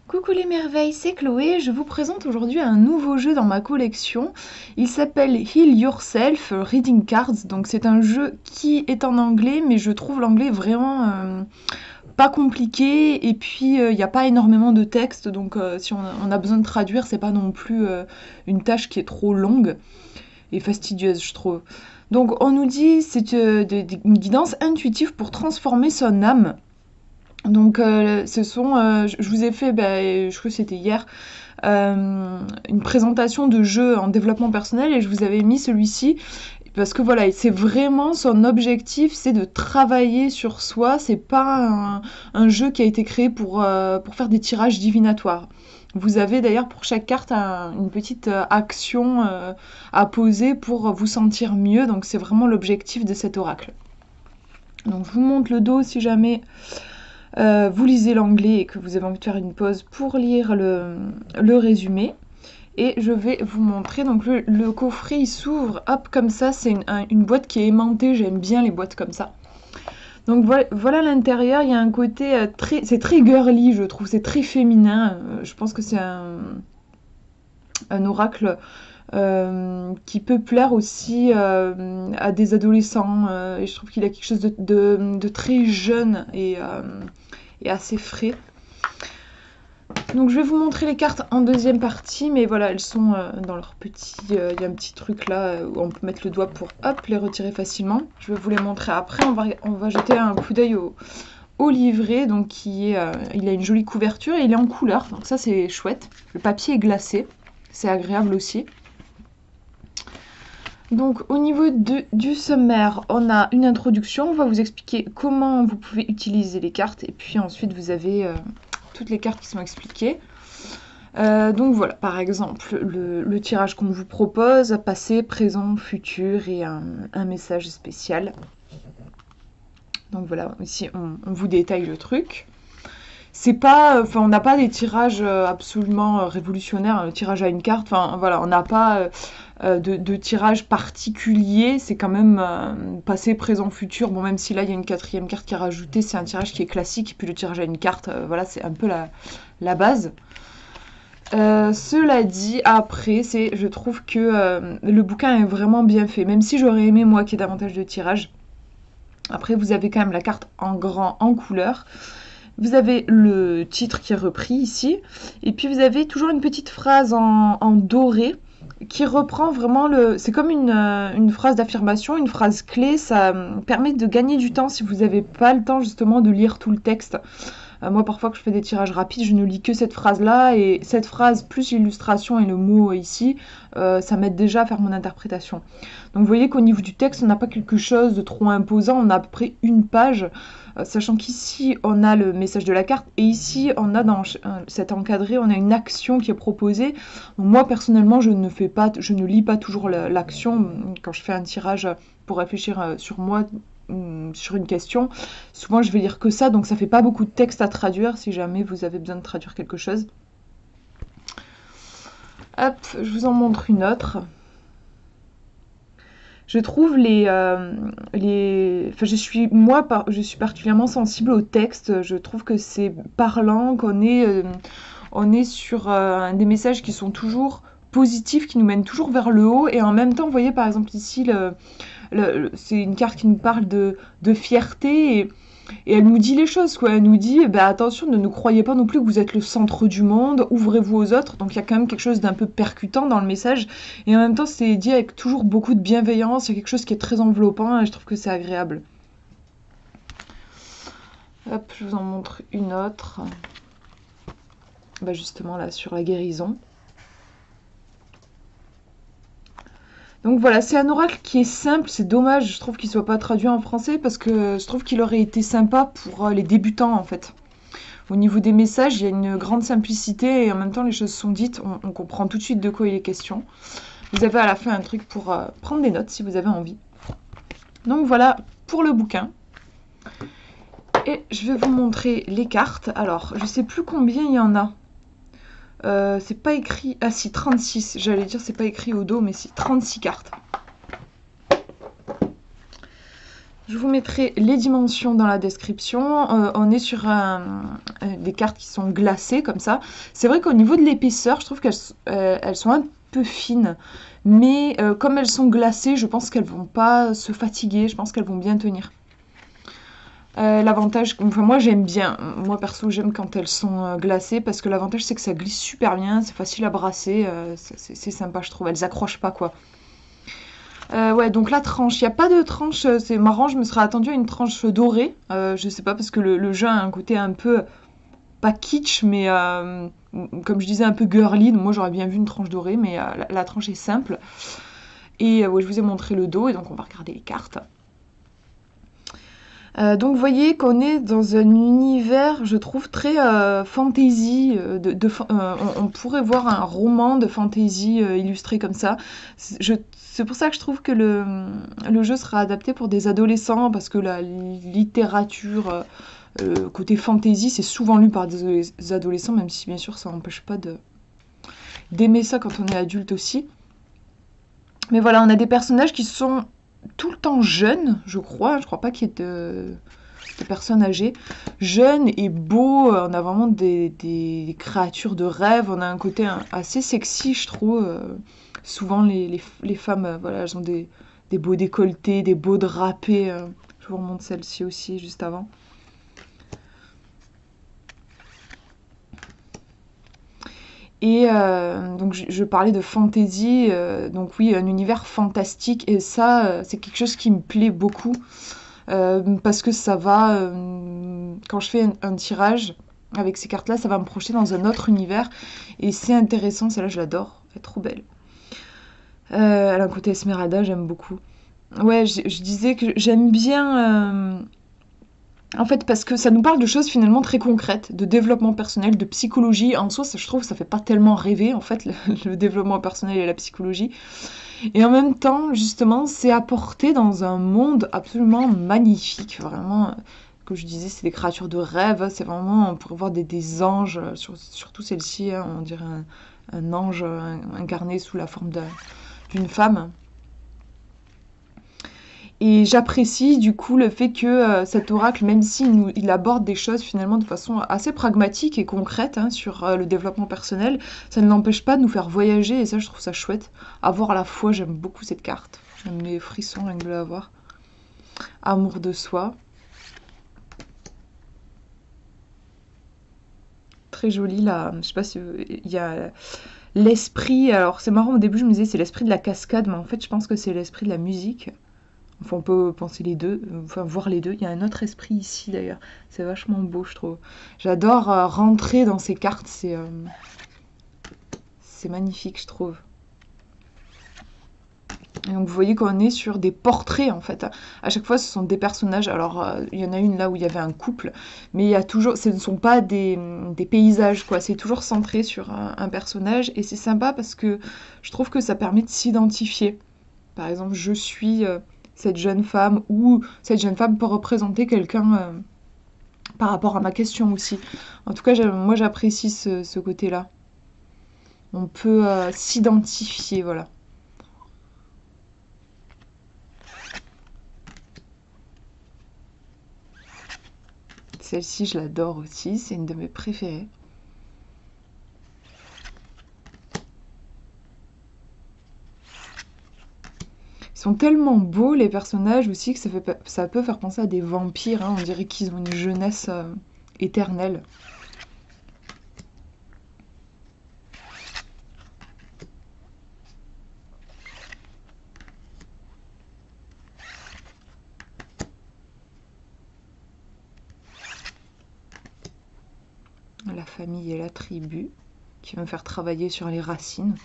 Coucou les merveilles, c'est Chloé, je vous présente aujourd'hui un nouveau jeu dans ma collection. Il s'appelle Heal Yourself Reading Cards, donc c'est un jeu qui est en anglais, mais je trouve l'anglais vraiment pas compliqué, et puis il n'y a pas énormément de texte, donc si on a besoin de traduire, c'est pas non plus une tâche qui est trop longue et fastidieuse, je trouve. Donc on nous dit c'est une guidance intuitive pour transformer son âme. Donc, je vous ai fait, je crois que c'était hier, une présentation de jeu en développement personnel et je vous avais mis celui-ci parce que voilà, c'est vraiment son objectif, c'est de travailler sur soi. C'est pas un jeu qui a été créé pour faire des tirages divinatoires. Vous avez d'ailleurs pour chaque carte une petite action à poser pour vous sentir mieux. Donc, c'est vraiment l'objectif de cet oracle. Donc, je vous montre le dos si jamais vous lisez l'anglais et que vous avez envie de faire une pause pour lire le résumé. Et je vais vous montrer, donc le coffret il s'ouvre, hop, comme ça, c'est une boîte qui est aimantée, j'aime bien les boîtes comme ça. Donc voilà l'intérieur, il y a un côté c'est très girly, je trouve, c'est très féminin. Je pense que c'est un oracle qui peut plaire aussi à des adolescents. Et je trouve qu'il a quelque chose de très jeune et assez frais. Donc je vais vous montrer les cartes en deuxième partie, mais voilà, elles sont dans leur petit... Il y a un petit truc là où on peut mettre le doigt pour hop, les retirer facilement. Je vais vous les montrer après. On va jeter un coup d'œil au livret, donc il a une jolie couverture et il est en couleur, donc ça c'est chouette. Le papier est glacé, c'est agréable aussi. Donc au niveau du sommaire, on a une introduction, on va vous expliquer comment vous pouvez utiliser les cartes, et puis ensuite vous avez toutes les cartes qui sont expliquées. Donc voilà, par exemple, le tirage qu'on vous propose, passé, présent, futur et un message spécial. Donc voilà, ici on vous détaille le truc. C'est pas, enfin, on n'a pas des tirages absolument révolutionnaires, le tirage à une carte, enfin voilà, on n'a pas de tirage particulier, c'est quand même passé, présent, futur. Bon, même si là il y a une quatrième carte qui est rajoutée, c'est un tirage qui est classique, et puis le tirage à une carte, voilà, c'est un peu la base. Cela dit, après, je trouve que le bouquin est vraiment bien fait, même si j'aurais aimé moi qu'il y ait davantage de tirages. Après, vous avez quand même la carte en grand, en couleur. Vous avez le titre qui est repris ici, et puis vous avez toujours une petite phrase en doré qui reprend vraiment c'est comme une phrase d'affirmation, une phrase clé, ça permet de gagner du temps si vous n'avez pas le temps justement de lire tout le texte. Moi, parfois, que je fais des tirages rapides, je ne lis que cette phrase-là, et cette phrase, plus l'illustration et le mot ici, ça m'aide déjà à faire mon interprétation. Donc, vous voyez qu'au niveau du texte, on n'a pas quelque chose de trop imposant, on a à peu près une page, sachant qu'ici, on a le message de la carte, et ici, on a dans cet encadré, on a une action qui est proposée. Donc, moi, personnellement, je ne lis pas toujours l'action quand je fais un tirage pour réfléchir sur moi, sur une question. Souvent, je vais lire que ça, donc ça fait pas beaucoup de texte à traduire si jamais vous avez besoin de traduire quelque chose. Hop, je vous en montre une autre. Je trouve enfin, je suis particulièrement sensible au texte. Je trouve que c'est parlant, on est sur des messages qui sont toujours positifs, qui nous mènent toujours vers le haut, et en même temps, vous voyez par exemple ici c'est une carte qui nous parle de fierté, et elle nous dit les choses, quoi. Elle nous dit, bah, attention, ne nous croyez pas non plus que vous êtes le centre du monde, ouvrez-vous aux autres. Donc il y a quand même quelque chose d'un peu percutant dans le message, et en même temps c'est dit avec toujours beaucoup de bienveillance, il y a quelque chose qui est très enveloppant, et je trouve que c'est agréable. Hop, je vous en montre une autre. Bah, justement là, sur la guérison. Donc voilà, c'est un oracle qui est simple, c'est dommage, je trouve qu'il soit pas traduit en français, parce que je trouve qu'il aurait été sympa pour les débutants en fait. Au niveau des messages, il y a une grande simplicité, et en même temps les choses sont dites, on comprend tout de suite de quoi il est question. Vous avez à la fin un truc pour prendre des notes si vous avez envie. Donc voilà pour le bouquin. Et je vais vous montrer les cartes. Alors, je sais plus combien il y en a. C'est pas écrit... Ah si, 36. J'allais dire, c'est pas écrit au dos, mais si, 36 cartes. Je vous mettrai les dimensions dans la description. On est sur des cartes qui sont glacées comme ça. C'est vrai qu'au niveau de l'épaisseur, je trouve qu'elles sont un peu fines. Mais comme elles sont glacées, je pense qu'elles vont pas se fatiguer. Je pense qu'elles vont bien tenir. L'avantage, enfin moi j'aime bien, moi perso j'aime quand elles sont glacées parce que l'avantage c'est que ça glisse super bien, c'est facile à brasser, c'est sympa je trouve, elles accrochent pas quoi. Ouais, donc la tranche, il n'y a pas de tranche, c'est marrant, je me serais attendue à une tranche dorée, je sais pas, parce que le jeu a un côté un peu, pas kitsch, mais comme je disais, un peu girly, donc moi j'aurais bien vu une tranche dorée, mais la tranche est simple. Et ouais, je vous ai montré le dos, et donc on va regarder les cartes. Donc vous voyez qu'on est dans un univers, je trouve, très fantasy. On pourrait voir un roman de fantasy illustré comme ça. C'est pour ça que je trouve que le jeu sera adapté pour des adolescents, parce que la littérature côté fantasy, c'est souvent lu par des adolescents, même si bien sûr ça n'empêche pas d'aimer ça quand on est adulte aussi. Mais voilà, on a des personnages qui sont tout le temps jeunes, je crois. Je crois pas qu'il y ait de personnes âgées. Jeunes et beaux. On a vraiment des créatures de rêve. On a un côté assez sexy, je trouve. Souvent, les femmes, voilà, elles ont des beaux décolletés, des beaux drapés. Je vous remonte celle-ci aussi, juste avant. Et donc je parlais de fantasy, donc oui, un univers fantastique, et ça, c'est quelque chose qui me plaît beaucoup, parce que ça va, quand je fais un tirage avec ces cartes-là, ça va me projeter dans un autre univers, et c'est intéressant, celle-là je l'adore, elle est trop belle. Elle a un côté Esmeralda, j'aime beaucoup. Ouais, je disais que j'aime bien... En fait, parce que ça nous parle de choses finalement très concrètes, de développement personnel, de psychologie. En soi, ça, je trouve, ça fait pas tellement rêver, en fait, le développement personnel et la psychologie. Et en même temps, justement, c'est apporté dans un monde absolument magnifique. Vraiment, comme je disais, c'est des créatures de rêve. C'est vraiment, on pourrait voir des anges, surtout celle-ci, hein, on dirait un ange incarné sous la forme d'une femme. Et j'apprécie du coup le fait que cet oracle, même il aborde des choses finalement de façon assez pragmatique et concrète hein, sur le développement personnel, ça ne l'empêche pas de nous faire voyager et ça je trouve ça chouette. À voir à la fois, j'aime beaucoup cette carte. J'aime les frissons rien que de la voir. Amour de soi. Très jolie là. Je sais pas si il y a l'esprit. Alors c'est marrant au début je me disais c'est l'esprit de la cascade, mais en fait je pense que c'est l'esprit de la musique. Enfin, on peut penser les deux, enfin voir les deux. Il y a un autre esprit ici d'ailleurs. C'est vachement beau, je trouve. J'adore rentrer dans ces cartes. C'est magnifique, je trouve. Et donc vous voyez qu'on est sur des portraits en fait. À chaque fois, ce sont des personnages. Alors, il y en a une là où il y avait un couple, mais il y a toujours, ce ne sont pas des paysages quoi. C'est toujours centré sur un personnage et c'est sympa parce que je trouve que ça permet de s'identifier. Par exemple, je suis cette jeune femme ou cette jeune femme peut représenter quelqu'un par rapport à ma question aussi. En tout cas, moi j'apprécie ce côté-là. On peut s'identifier, voilà. Celle-ci, je l'adore aussi, c'est une de mes préférées. Ils sont tellement beaux les personnages aussi que ça peut faire penser à des vampires. Hein. On dirait qu'ils ont une jeunesse éternelle. La famille et la tribu qui va me faire travailler sur les racines.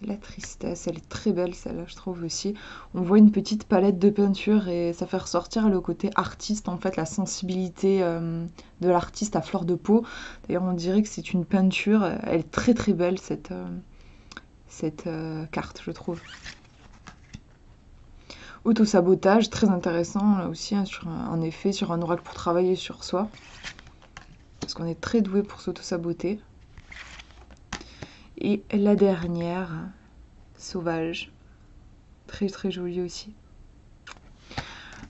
La tristesse, elle est très belle celle-là, je trouve aussi. On voit une petite palette de peinture et ça fait ressortir le côté artiste, en fait, la sensibilité de l'artiste à fleur de peau. D'ailleurs, on dirait que c'est une peinture. Elle est très très belle cette carte, je trouve. Auto-sabotage, très intéressant là aussi, hein, en effet, sur un oracle pour travailler sur soi. parce qu'on est très doué pour s'auto-saboter. Et la dernière, sauvage. Très très jolie aussi.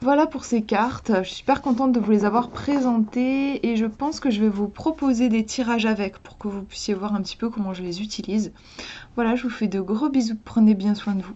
Voilà pour ces cartes, je suis super contente de vous les avoir présentées et je pense que je vais vous proposer des tirages avec pour que vous puissiez voir un petit peu comment je les utilise. Voilà, je vous fais de gros bisous, prenez bien soin de vous.